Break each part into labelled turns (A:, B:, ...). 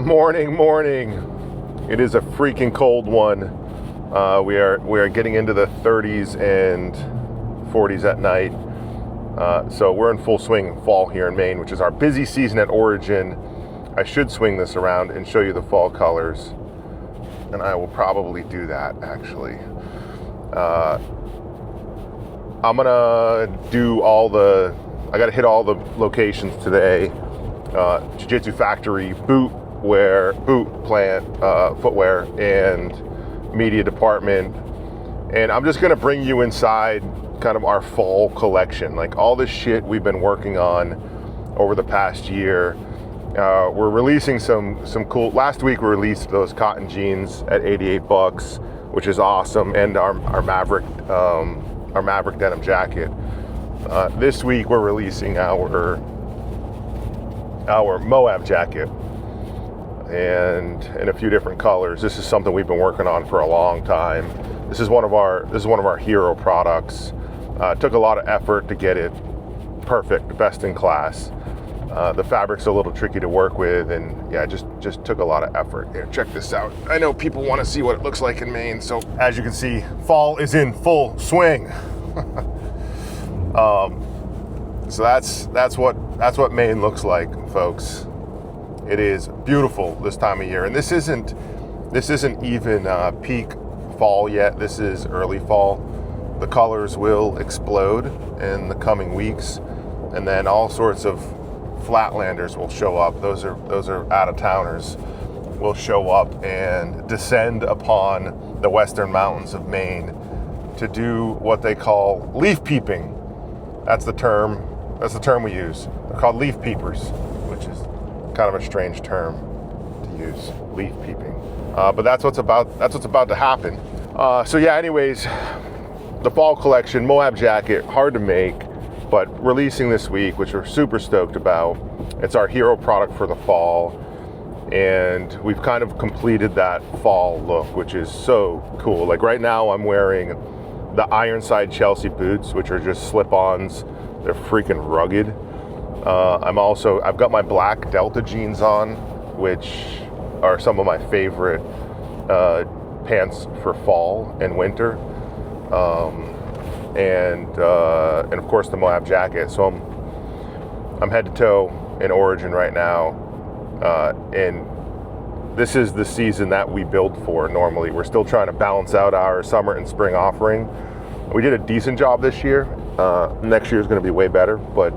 A: Morning. It is a freaking cold one. We are getting into the 30s and 40s at night. So we're in full swing fall here in Maine, which is our busy season at Origin. I should swing this around and show you the fall colors, and I will probably do that actually. I'm gonna do I gotta hit all the locations today. Jiu-jitsu factory, boot plant, footwear, and media department. And I'm just gonna bring you inside kind of our fall collection, like all this shit we've been working on over the past year. We're releasing some cool. Last week we released those cotton jeans at $88, which is awesome, and our Maverick denim jacket. This week we're releasing our MOAB jacket, and in a few different colors. This is something we've been working on for a long time. This is one of our hero products. Took a lot of effort to get it perfect, best in class. The fabric's a little tricky to work with, and yeah, just took a lot of effort. Here, check this out. I know people want to see what it looks like in Maine, so as you can see, fall is in full swing. So that's what Maine looks like, folks. It is beautiful this time of year, and this isn't even peak fall yet. This is early fall. The colors will explode in the coming weeks, and then all sorts of flatlanders will show up. Those are out-of-towners will show up and descend upon the western mountains of Maine to do what they call leaf peeping. That's the term we use. They're called leaf peepers, which is kind of a strange term to use, leaf peeping. But that's what's about to happen. So yeah, anyways, the fall collection, MOAB jacket, hard to make, but releasing this week, which we're super stoked about. It's our hero product for the fall, and we've kind of completed that fall look, which is so cool. Like right now I'm wearing the Ironside Chelsea boots, which are just slip-ons. They're freaking rugged. I've got my black Delta jeans on, which are some of my favorite pants for fall and winter. And of course the MOAB jacket. So I'm head to toe in Origin right now, and this is the season that we build for. Normally we're still trying to balance out our summer and spring offering. We did a decent job this year. Next year is going to be way better, but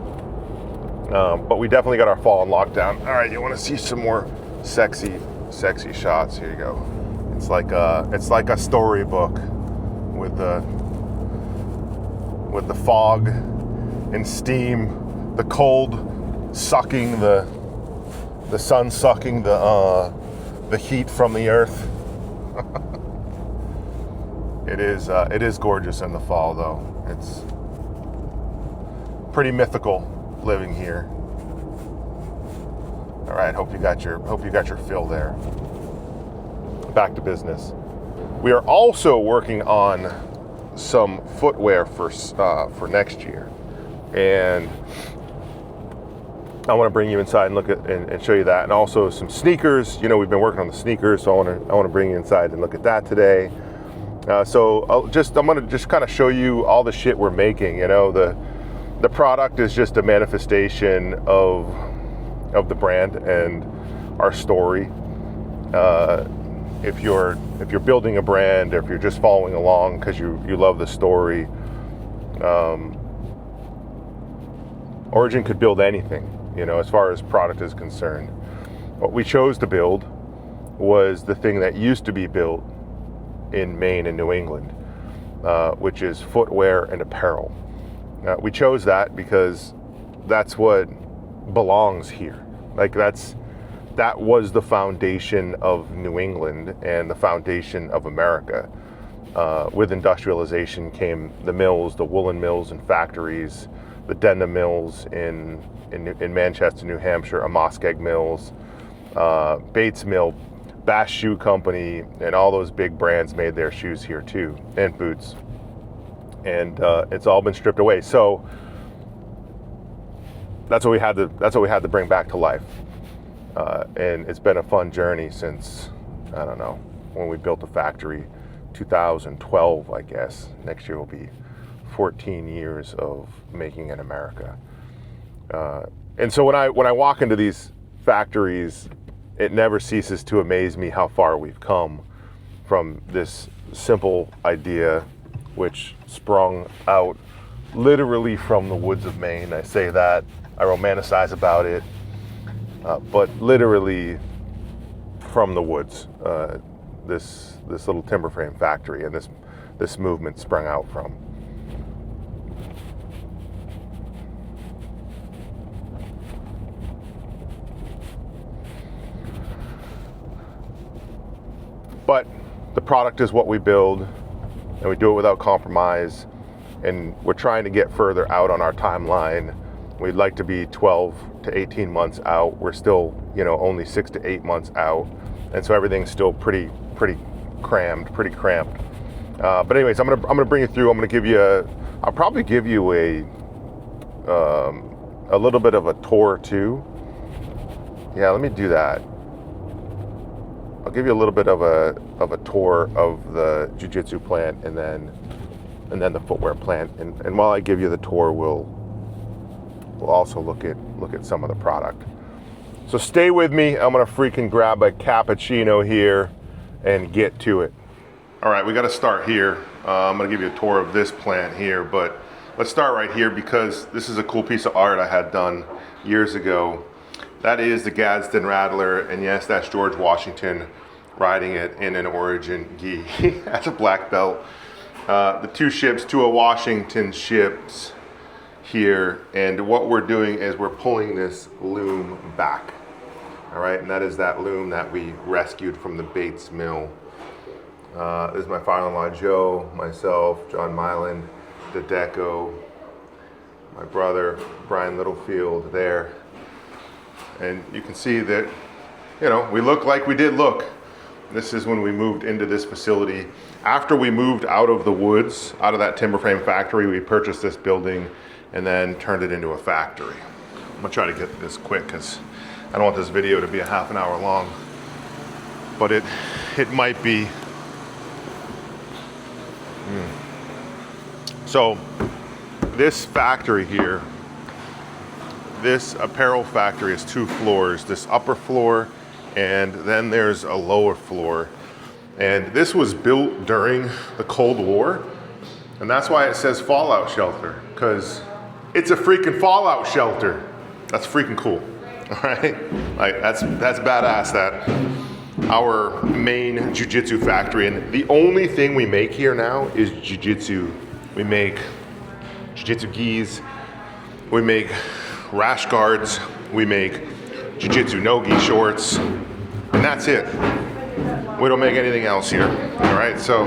A: we definitely got our fall on lockdown. All right, you want to see some more sexy shots? Here you go. It's like a storybook with the fog and steam, the cold sucking the sun sucking the heat from the earth. It is gorgeous in the fall, though. It's pretty mythical living here. All right, hope you got your fill there. Back to business. We are also working on some footwear for next year, and I want to bring you inside and look at and show you that, and also some sneakers. You know, we've been working on the sneakers, so I want to bring you inside and look at that today. So I'm going to just kind of show you all the shit we're making. You know, the product is just a manifestation of the brand and our story. If you're building a brand, or if you're just following along because you love the story, Origin could build anything, you know, as far as product is concerned. What we chose to build was the thing that used to be built in Maine and New England, which is footwear and apparel. We chose that because that's what belongs here. Like that was the foundation of New England and the foundation of America. With industrialization came the mills, the woolen mills and factories, the denim mills in Manchester, New Hampshire, a Muskeg Mills, Bates Mill, Bass Shoe Company, and all those big brands made their shoes here too, and boots. And it's all been stripped away. So that's what we had to bring back to life. And it's been a fun journey since, I don't know, when we built the factory, 2012, I guess. Next year will be 14 years of making in America. And so when I walk into these factories, it never ceases to amaze me how far we've come from this simple idea, which sprung out literally from the woods of Maine. I say that, I romanticize about it, but literally from the woods, this little timber frame factory and this movement sprung out from. But the product is what we build, and we do it without compromise, and we're trying to get further out on our timeline. We'd like to be 12 to 18 months out. We're still, only 6 to 8 months out, and so everything's still pretty crammed, pretty cramped. But anyways, I'm gonna bring you through. I'll probably give you a little bit of a tour too. Yeah, let me do that. I'll give you a little bit of a tour of the jiu-jitsu plant and then the footwear plant. And while I give you the tour, we'll also look at some of the product. So stay with me. I'm gonna freaking grab a cappuccino here and get to it. All right, we got to start here. I'm gonna give you a tour of this plant here, but let's start right here because this is a cool piece of art I had done years ago. That is the Gadsden Rattler, and yes, that's George Washington riding it in an Origin gi. That's a black belt. The two of Washington ships here, and what we're doing is we're pulling this loom back. All right, and that is that loom that we rescued from the Bates Mill. This is my father-in-law Joe, myself, John Myland, Dedeco, my brother Brian Littlefield there. And you can see that, we look like we did look. This is when we moved into this facility. After we moved out of the woods, out of that timber frame factory, we purchased this building and then turned it into a factory. I'm gonna try to get this quick because I don't want this video to be a half an hour long, but it might be. So this factory here, this apparel factory is 2 floors, this upper floor, and then there's a lower floor. And this was built during the Cold War, and that's why it says fallout shelter, because it's a freaking fallout shelter. That's freaking cool, all right? Like, that's badass, that our main jiu-jitsu factory. And the only thing we make here now is jiu-jitsu. We make jiu-jitsu gis, we make rash guards, we make jiu-jitsu no-gi shorts, and that's it. We don't make anything else here. All right, so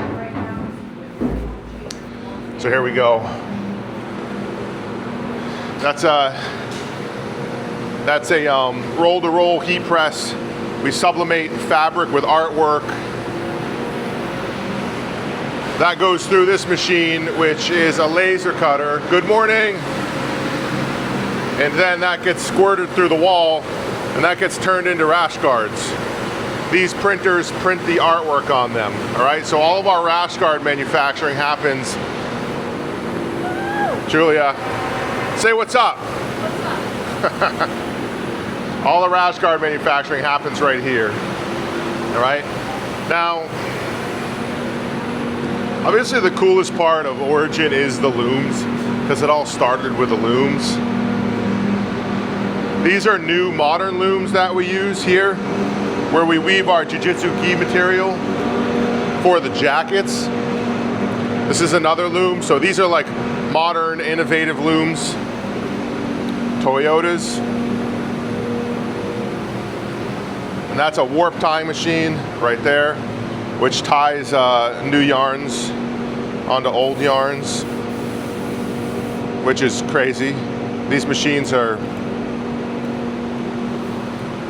A: here we go. That's a roll-to-roll heat press. We sublimate fabric with artwork. That goes through this machine, which is a laser cutter. Good morning. And then that gets squirted through the wall, and that gets turned into rash guards. These printers print the artwork on them, all right? So all of our rash guard manufacturing happens. Julia, say what's up. What's up? All the rash guard manufacturing happens right here, all right? Now, obviously the coolest part of Origin is the looms, because it all started with the looms. These are new modern looms that we use here, where we weave our jiu-jitsu gi material for the jackets. This is another loom. So these are like modern, innovative looms. Toyotas. And that's a warp tying machine right there, which ties new yarns onto old yarns, which is crazy. These machines are,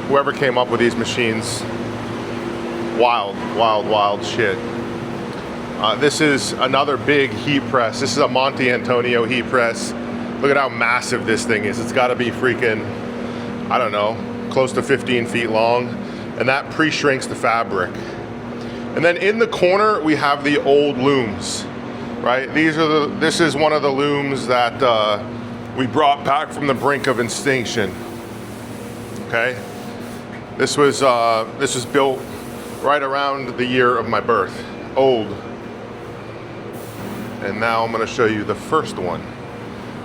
A: whoever came up with these machines, wild, wild, wild shit. This is another big heat press. This is a Monte Antonio heat press. Look at how massive this thing is. It's gotta be freaking, I don't know, close to 15 feet long, and that pre-shrinks the fabric. And then in the corner, we have the old looms, right? This is one of the looms that we brought back from the brink of extinction. Okay, this was built right around the year of my birth, old. And now I'm going to show you the first one.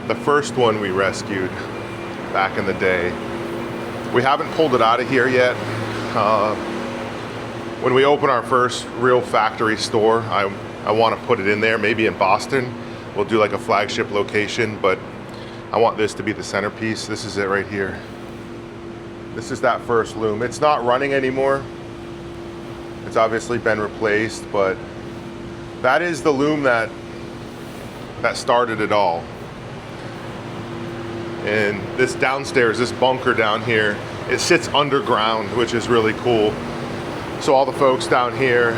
A: The first one we rescued back in the day. We haven't pulled it out of here yet. When we open our first real factory store, I want to put it in there, maybe in Boston. We'll do like a flagship location, but I want this to be the centerpiece. This is it right here. This is that first loom. It's not running anymore. It's obviously been replaced, but that is the loom that started it all. And this downstairs, this bunker down here, it sits underground, which is really cool. So all the folks down here,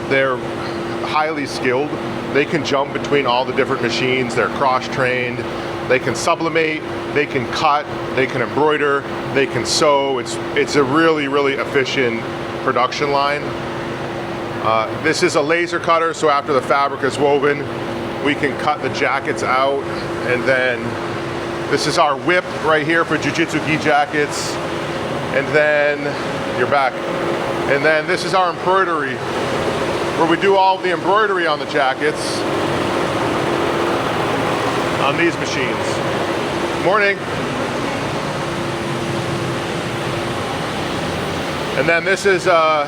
A: they're highly skilled. They can jump between all the different machines. They're cross-trained. They can sublimate, they can cut, they can embroider, they can sew. It's a really, really efficient production line. This is a laser cutter, so after the fabric is woven, we can cut the jackets out. And then this is our whip right here for jiu-jitsu gi jackets. And then, you're back. And then this is our embroidery, where we do all of the embroidery on the jackets on these machines. Morning. And then this is a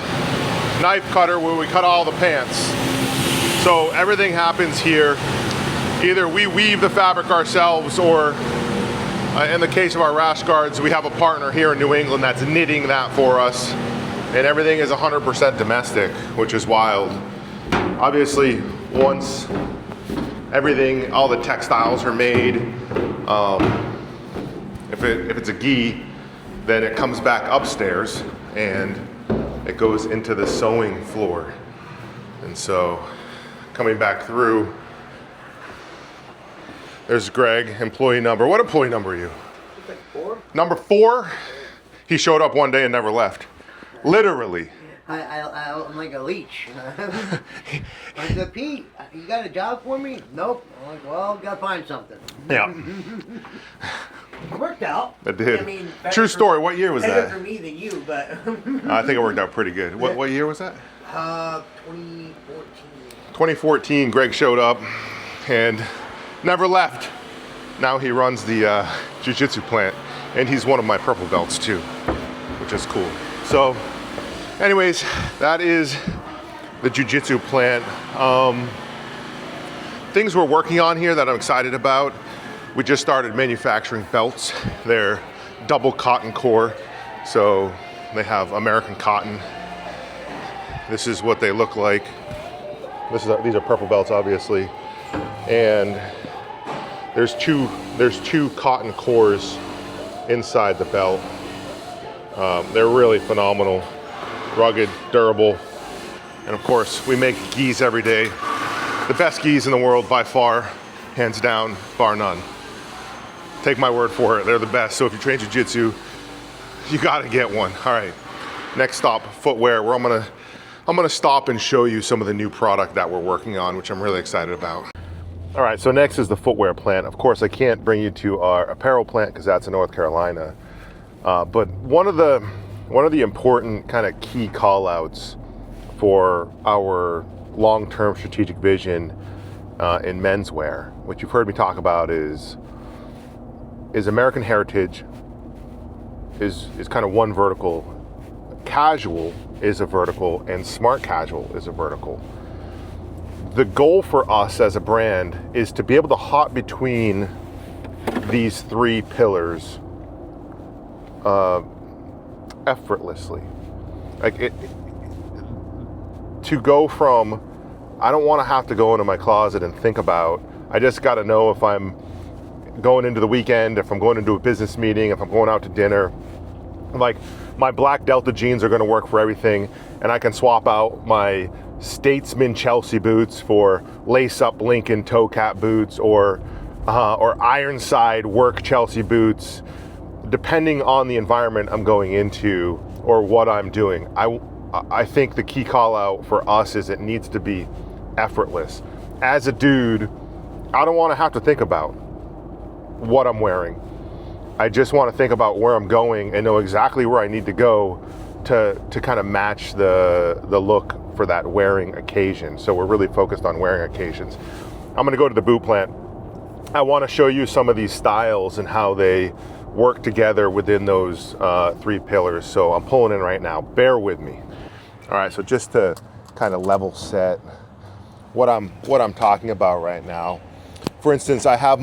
A: knife cutter where we cut all the pants. So everything happens here. Either we weave the fabric ourselves, or in the case of our rash guards, we have a partner here in New England that's knitting that for us. And everything is 100% domestic, which is wild. Obviously, once everything, all the textiles are made, if it's a gi, then it comes back upstairs and it goes into the sewing floor. And so, coming back through, there's Greg, employee number. What employee number are you?
B: Like 4.
A: Number 4? He showed up one day and never left. Literally.
B: I'm like a leech. I said, Pete, you got a job for me? Nope. I'm like, well, gotta find something.
A: Yeah.
B: It worked out.
A: It did.
B: I mean,
A: true story. What year was
B: better
A: that?
B: for me than you, but.
A: I think it worked out pretty good. What year was that?
B: 2014.
A: 2014. Greg showed up and never left. Now he runs the jiu-jitsu plant, and he's one of my purple belts too, which is cool. So, anyways, that is the jiu-jitsu plant. Things we're working on here that I'm excited about. We just started manufacturing belts. They're double cotton core, so they have American cotton. This is what they look like. These are purple belts, obviously, and there's two cotton cores inside the belt. They're really phenomenal, rugged, durable, and of course we make gis every day. The best gis in the world by far, hands down, bar none. Take my word for it, they're the best. So if you train jiu-jitsu, you gotta get one. All right, next stop, footwear, where I'm gonna stop and show you some of the new product that we're working on, which I'm really excited about. All right, so next is the footwear plant. Of course, I can't bring you to our apparel plant because that's in North Carolina. But one of the important kind of key call-outs for our long-term strategic vision in menswear, which you've heard me talk about, is American Heritage is kind of one vertical. Casual is a vertical, and smart casual is a vertical. The goal for us as a brand is to be able to hop between these 3 pillars effortlessly. To go from, I don't want to have to go into my closet and think about, I just got to know if I'm going into the weekend, if I'm going into a business meeting, if I'm going out to dinner. Like, my black Delta jeans are going to work for everything, and I can swap out my Statesman Chelsea boots for lace-up Lincoln toe cap boots, or Ironside work Chelsea boots. depending on the environment I'm going into or what I'm doing, I think the key call out for us is it needs to be effortless. As a dude, I don't want to have to think about what I'm wearing. I just want to think about where I'm going and know exactly where I need to go to kind of match the look for that wearing occasion. So we're really focused on wearing occasions. I'm going to go to the boot plant. I want to show you some of these styles and how they work together within those 3 pillars. So I'm pulling in right now. Bear with me. All right, so just to kind of level set what I'm talking about right now. For instance, I have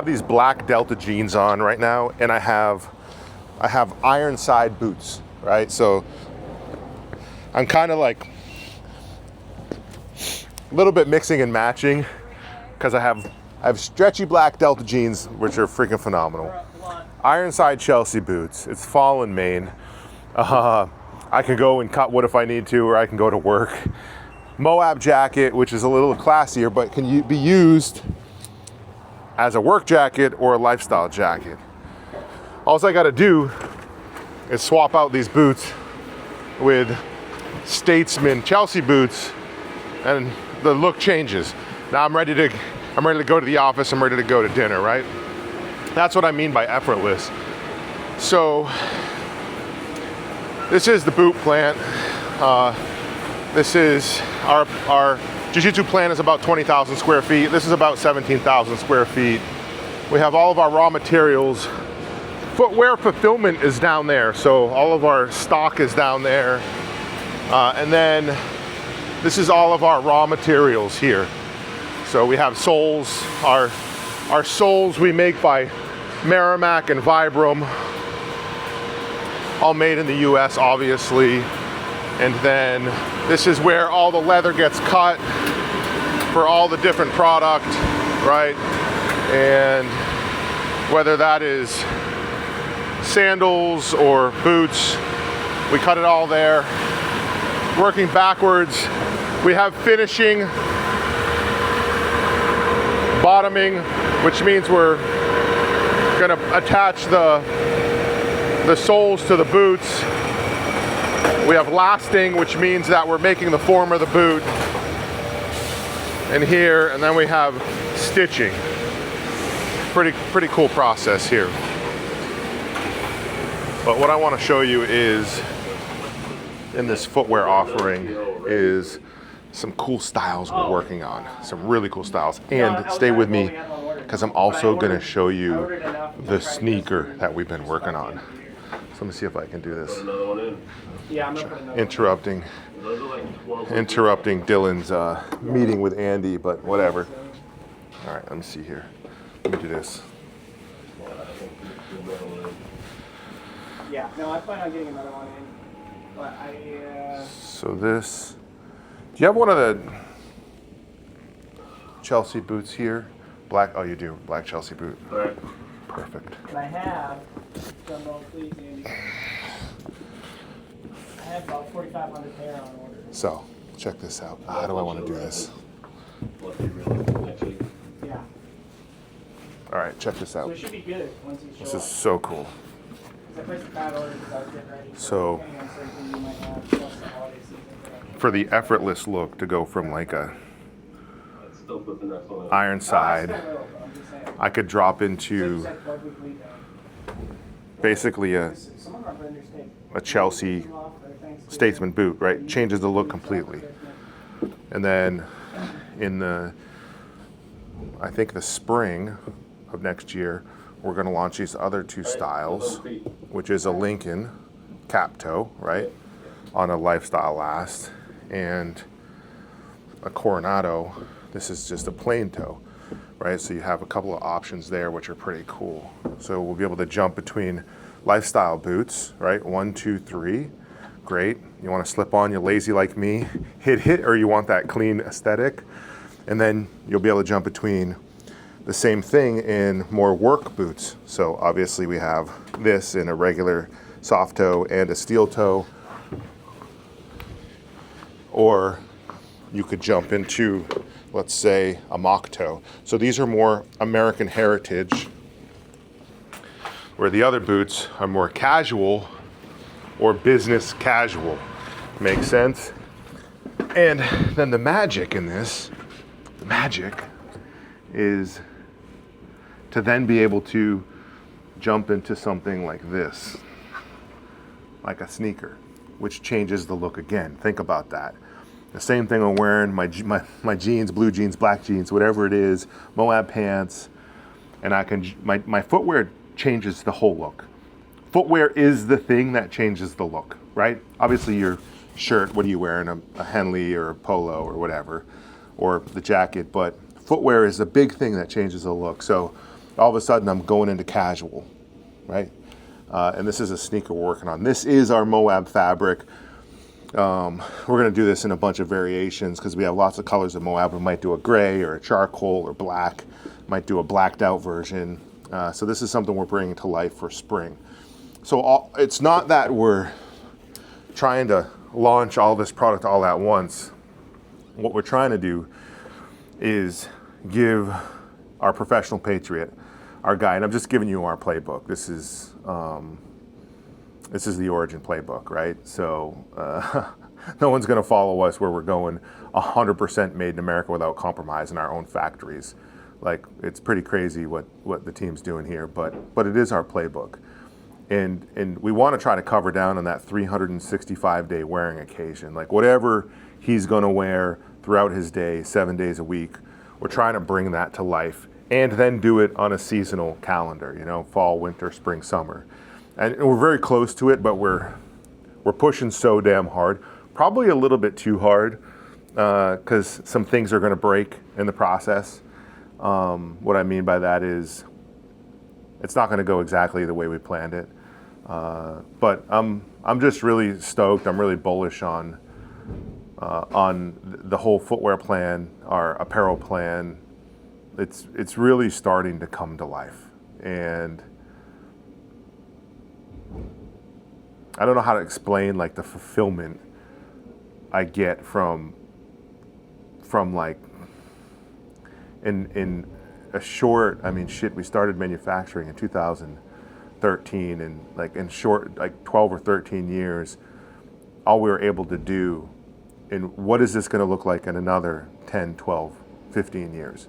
A: these black Delta jeans on right now, and I have Ironside boots, right? So I'm kind of like a little bit mixing and matching because I have stretchy black Delta jeans, which are freaking phenomenal. Ironside Chelsea boots. It's fall in Maine. I can go and cut wood if I need to, or I can go to work. MOAB jacket, which is a little classier, but can be used as a work jacket or a lifestyle jacket. All I gotta do is swap out these boots with Statesman Chelsea boots, and the look changes. Now I'm ready to go to the office, I'm ready to go to dinner, right? That's what I mean by effortless. So this is the boot plant. This is our jiu-jitsu plant is about 20,000 square feet. This is about 17,000 square feet. We have all of our raw materials. Footwear fulfillment is down there. So all of our stock is down there. And then this is all of our raw materials here. So we have soles. Our soles we make by Merrimack and Vibram. All made in the US, obviously. And then this is where all the leather gets cut for all the different product, right? And whether that is sandals or boots, we cut it all there. Working backwards, we have finishing, bottoming, which means we're gonna attach the soles to the boots. We have lasting, which means that we're making the form of the boot. And here, and then we have stitching. Pretty cool process here. But what I want to show you is, in this footwear offering, is some cool styles we're working on. Some really cool styles. And stay with me, because I'm also going to show you the sneaker that we've been working on. So let me see if I can do this. Interrupting Dylan's meeting with Andy, but whatever. All right, let me see here. Let me do this.
C: Yeah, no, I plan on getting another one in, but
A: So this, do you have one of the Chelsea boots here? Black, oh you do, black Chelsea boot.
D: All right.
A: Perfect.
C: And I have, Jumbo, please, Andy. I have about 4,500 pair on order.
A: So, check this out. How do I want to do this?
C: Yeah.
A: All right, check this
C: So
A: out.
C: it should be good once you show
A: This is
C: up.
A: so cool.
C: I placed a bad order because I was getting ready.
A: So,
C: depending on certain things you might have, plus the holiday season production.
A: for the effortless look, to go from like a
D: Still put the next one in.
A: Ironside,
C: I still will, but I'm just saying.
A: I could drop
C: So
A: into
C: it's like 12 week lead time.
A: basically
C: Some of our vendors take
A: a Chelsea
C: off for Thanksgiving.
A: Statesman boot, right? Changes the look completely. And then in the, I think the spring of next year, we're going to launch these other two styles, which is a Lincoln cap toe, right, on a lifestyle last, and a Coronado. This is just a plain toe, right? So you have a couple of options there, which are pretty cool. So we'll be able to jump between lifestyle boots, right? 1, 2, 3. Great. You want to slip on, you're lazy like me, hit, or you want that clean aesthetic. And then you'll be able to jump between the same thing in more work boots. So obviously we have this in a regular soft toe and a steel toe. Or you could jump into, let's say, a mock toe. So these are more American heritage. where the other boots are more casual or business casual. Makes sense? And then the magic in this, the magic is to then be able to jump into something like this, like a sneaker, which changes the look again. Think about that. The same thing I'm wearing, my jeans, blue jeans, black jeans, whatever it is, MOAB pants, and I can, my footwear changes the whole look. Footwear is the thing that changes the look, right? Obviously your shirt, what are you wearing, a Henley or a polo or whatever, or the jacket, but footwear is a big thing that changes the look. So all of a sudden I'm going into casual, right? And this is a sneaker we're working on. This is our MOAB fabric. We're gonna do this in a bunch of variations because we have lots of colors of MOAB. We might do a gray or a charcoal or black, might do a blacked out version. So this is something we're bringing to life for spring. So it's not that we're trying to launch all this product all at once. What we're trying to do is give our professional patriot, our guy, and I'm just giving you our playbook. This is the origin playbook, right? So no one's going to follow us where we're going 100% made in America without compromise in our own factories. Like, it's pretty crazy what the team's doing here, but it is our playbook. And we want to try to cover down on that 365-day wearing occasion. Like, whatever he's going to wear throughout his day, 7 days a week, we're trying to bring that to life and then do it on a seasonal calendar, you know, fall, winter, spring, summer. And we're very close to it, but we're pushing so damn hard, probably a little bit too hard, because some things are going to break in the process. What I mean by that is it's not going to go exactly the way we planned it. But I'm just really stoked. I'm really bullish on the whole footwear plan, our apparel plan. It's really starting to come to life, and I don't know how to explain like the fulfillment I get from like in a short, I mean, shit, we started manufacturing in 2013, and like in short, like 12 or 13 years, all we were able to do, and what is this going to look like in another 10, 12, 15 years?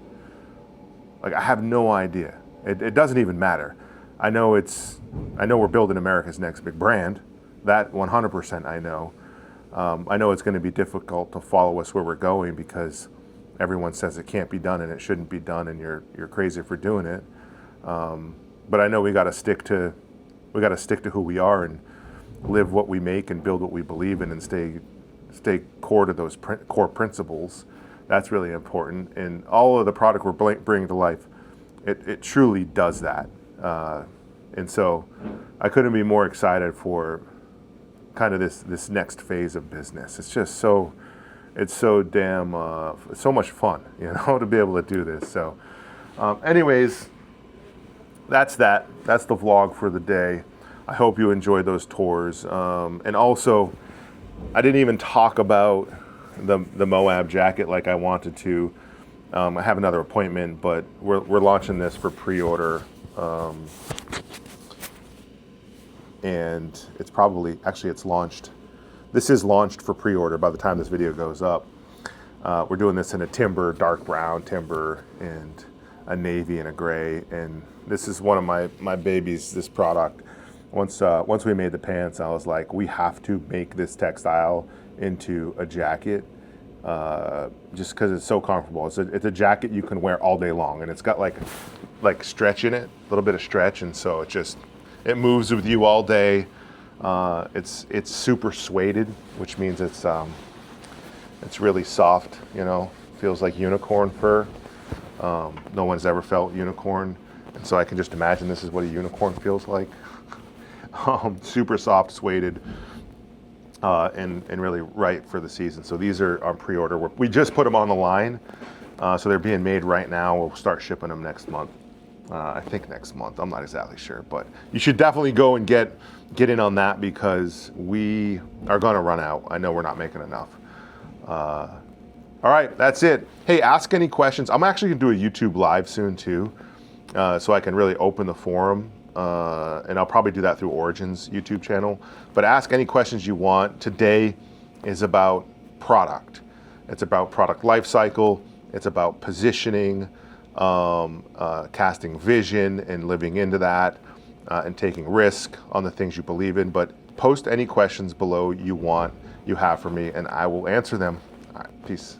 A: Like, I have no idea. It doesn't even matter. I know we're building America's next big brand. That 100% I know. I know it's going to be difficult to follow us where we're going because everyone says it can't be done and it shouldn't be done, and you're crazy for doing it. But I know we got to stick to who we are and live what we make and build what we believe in and stay core to those core principles. That's really important. And all of the product we're bringing to life, it truly does that. And so I couldn't be more excited for kind of this next phase of business. It's just so damn, so much fun, you know, to be able to do this. So anyways, that's that. That's the vlog for the day. I hope you enjoyed those tours. And also, I didn't even talk about the MOAB jacket like I wanted to. I have another appointment, but we're launching this for pre-order. And it's launched. This is launched for pre-order by the time this video goes up. We're doing this in a timber, dark brown timber, and a navy and a gray. And this is one of my babies, this product. Once we made the pants, I was like, we have to make this textile into a jacket, just because it's so comfortable. It's a jacket you can wear all day long, and it's got like stretch in it, a little bit of stretch, and so it moves with you all day. It's super suede, which means it's really soft, you know, feels like unicorn fur. No one's ever felt unicorn, and so I can just imagine this is what a unicorn feels like. Super soft suede, and really right for the season. So these are on pre-order. We just put them on the line, so they're being made right now. We'll start shipping them next month. I think next month. I'm not exactly sure, but you should definitely go and get in on that because we are going to run out. I know we're not making enough. All right, that's it. Hey, ask any questions. I'm actually going to do a YouTube live soon too, so I can really open the forum and I'll probably do that through Origin's YouTube channel. But ask any questions you want. Today is about product. It's about product life cycle. It's about positioning, casting vision and living into that, and taking risk on the things you believe in. But post any questions below you have for me, and I will answer them. All right, peace.